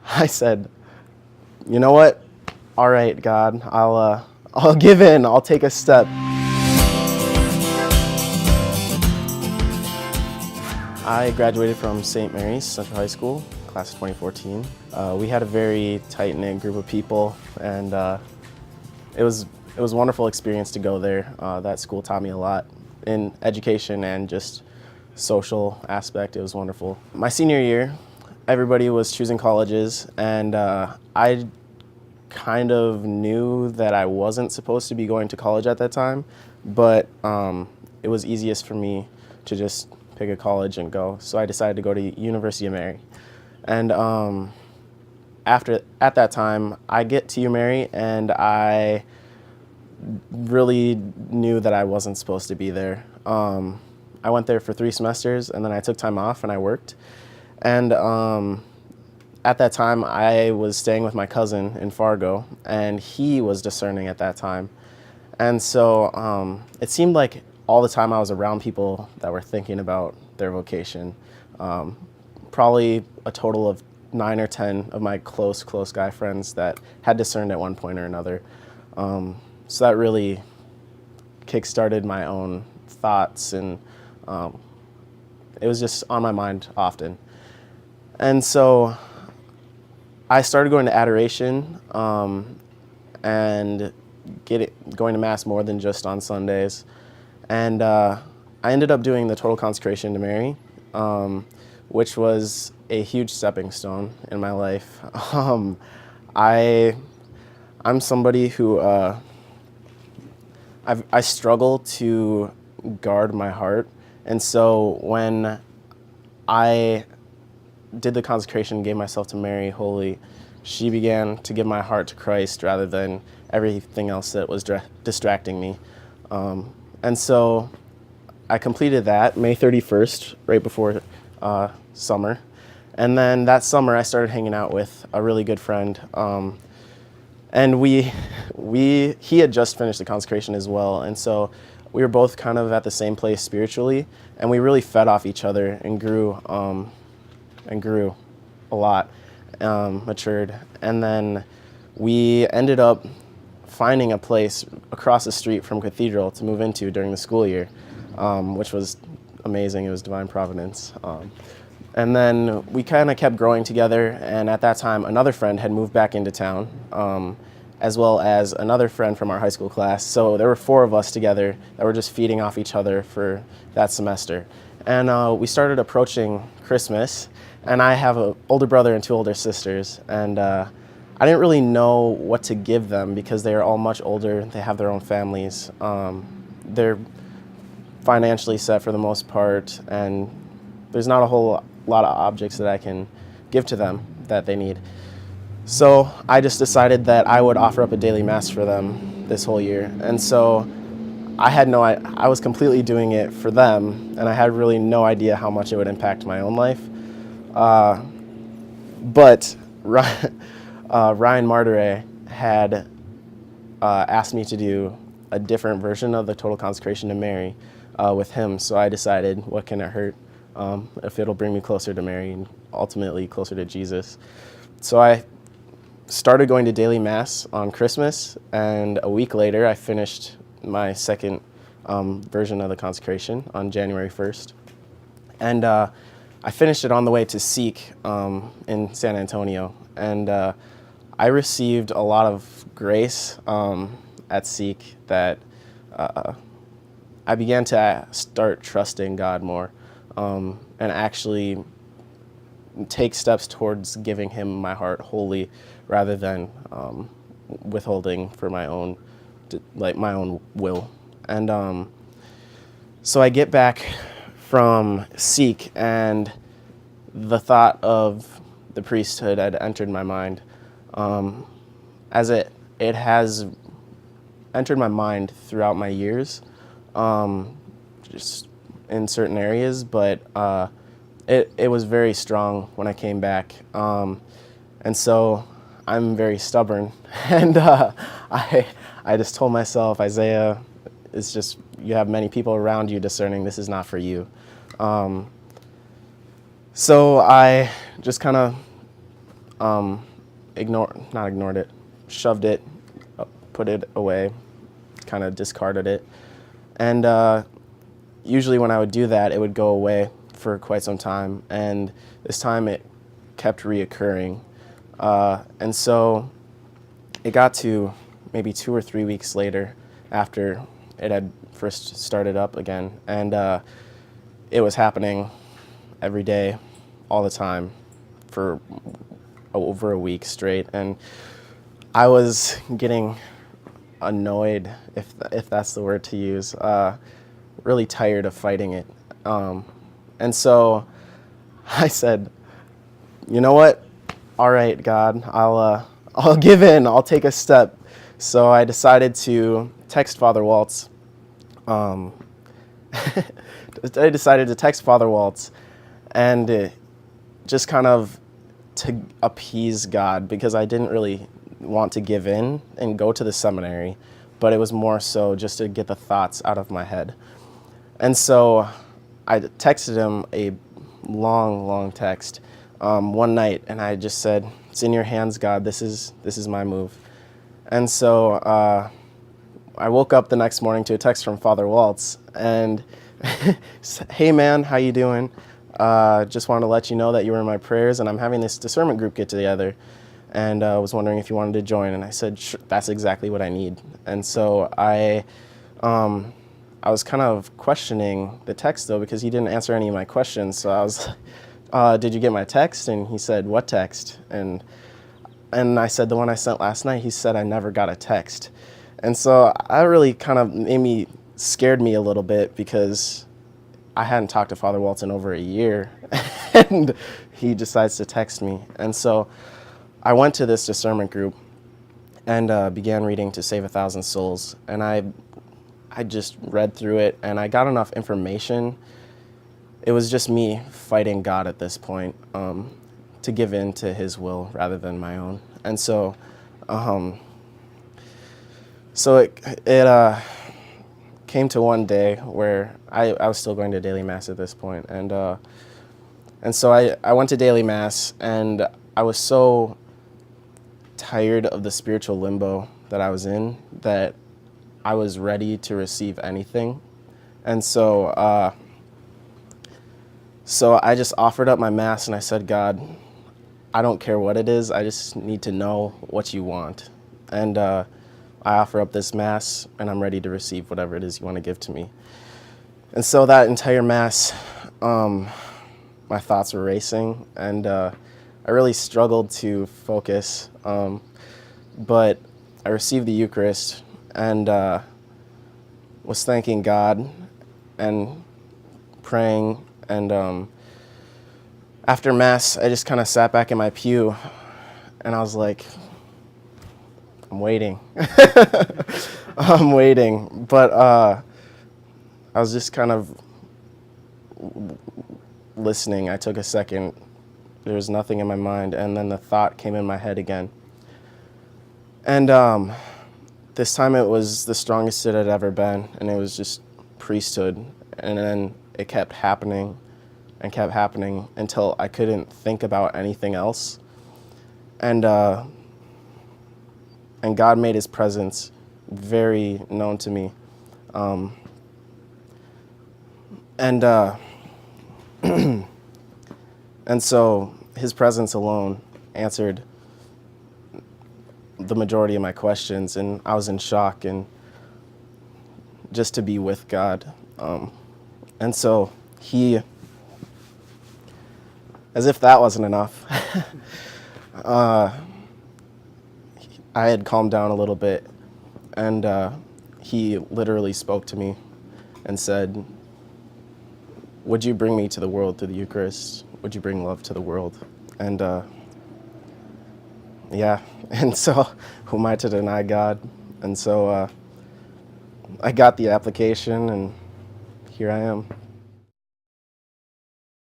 I said, you know what? All right, God, I'll give in. I'll take a step. I graduated from St. Mary's Central High School, class of 2014. We had a very tight-knit group of people, and it was a wonderful experience to go there. That school taught me a lot in education and just social aspect. It was wonderful. My senior year, everybody was choosing colleges, and I kind of knew that I wasn't supposed to be going to college at that time, but it was easiest for me to just pick a college and go. So I decided to go to University of Mary. And at that time, I get to UMary, and I really knew that I wasn't supposed to be there. I went there for 3 semesters, and then I took time off and I worked. And at that time, I was staying with my cousin in Fargo, and he was discerning at that time. And so it seemed like all the time I was around people that were thinking about their vocation. Probably a total of 9 or 10 of my close guy friends that had discerned at one point or another. So that really kick-started my own thoughts, and it was just on my mind often. And so I started going to adoration and going to Mass more than just on Sundays. And I ended up doing the total consecration to Mary, which was a huge stepping stone in my life. I'm somebody who I struggle to guard my heart, and so when I did the consecration and gave myself to Mary Holy, she began to give my heart to Christ rather than everything else that was distracting me. And so I completed that May 31st, right before summer. And then that summer I started hanging out with a really good friend. And he had just finished the consecration as well. And so we were both kind of at the same place spiritually, and we really fed off each other and grew a lot, matured. And then we ended up finding a place across the street from Cathedral to move into during the school year, which was amazing. It was divine providence. And then we kind of kept growing together, and at that time another friend had moved back into town, as well as another friend from our high school class. So there were 4 of us together that were just feeding off each other for that semester. And we started approaching Christmas, and I have an older brother and 2 older sisters, and I didn't really know what to give them because they are all much older. They have their own families. They're financially set for the most part, and there's not a whole lot of objects that I can give to them that they need. So I just decided that I would offer up a daily Mass for them this whole year. And so I was completely doing it for them, and I had really no idea how much it would impact my own life. But Ryan Martire had asked me to do a different version of the total consecration to Mary with him. So I decided, what can it hurt if it'll bring me closer to Mary and ultimately closer to Jesus. So I started going to daily Mass on Christmas, and a week later I finished my second version of the consecration on January 1st. And I finished it on the way to Seek in San Antonio. And I received a lot of grace at Seek that I began to start trusting God more and actually take steps towards giving him my heart wholly rather than withholding for my own will. And so I get back from Seek, and the thought of the priesthood had entered my mind, as it has entered my mind throughout my years, just in certain areas, but it was very strong when I came back. And so I'm very stubborn, and I just told myself, Isaiah, it's just, you have many people around you discerning, this is not for you. So I just kind of not ignored it, shoved it, put it away, kind of discarded it. And usually when I would do that, it would go away for quite some time. And this time it kept reoccurring. And so it got to maybe 2 or 3 weeks later after it had first started up again. And it was happening every day, all the time, for over a week straight. And I was getting annoyed, if that's the word to use, really tired of fighting it. And so I said, you know what? All right, God, I'll give in. I'll take a step. So I decided to text Father Waltz. I decided to text Father Waltz and just kind of to appease God, because I didn't really want to give in and go to the seminary, but it was more so just to get the thoughts out of my head. And so I texted him a long text one night, and I just said, "It's in your hands, God. This is my move." And so I woke up the next morning to a text from Father Waltz, and "Hey man, how you doing? Just wanted to let you know that you were in my prayers, and I'm having this discernment group get together, and I was wondering if you wanted to join." And I said, "Sure, that's exactly what I need." And so I was kind of questioning the text though, because he didn't answer any of my questions. So I was, "Did you get my text?" And he said, "What text?" And I said, "The one I sent last night." He said, "I never got a text." And so I really kind of scared me a little bit, because I hadn't talked to Father Waltz in over a year, and he decides to text me. And so I went to this discernment group and began reading To Save a Thousand Souls. And I just read through it, and I got enough information. It was just me fighting God at this point, to give in to his will rather than my own. And so it came to one day where I was still going to daily mass at this point, and so I went to daily mass, and I was so tired of the spiritual limbo that I was in that I was ready to receive anything. And so I just offered up my mass, and I said, "God, I don't care what it is, I just need to know what you want. And I offer up this mass, and I'm ready to receive whatever it is you want to give to me." And so that entire mass, my thoughts were racing, and I really struggled to focus. But I received the Eucharist, and was thanking God and praying. And after Mass, I just kind of sat back in my pew, and I was like, I'm waiting. I'm waiting. But I was just kind of listening. I took a second. There was nothing in my mind, and then the thought came in my head again. And this time it was the strongest it had ever been, and it was just priesthood. And then it kept happening and kept happening until I couldn't think about anything else. And God made his presence very known to me. And so his presence alone answered the majority of my questions, and I was in shock, and just to be with God. And so he, as if that wasn't enough, I had calmed down a little bit, and he literally spoke to me and said, "Would you bring me to the world through the Eucharist? Would you bring love to the world?" And yeah, and so who am I to deny God? And so I got the application, and here I am.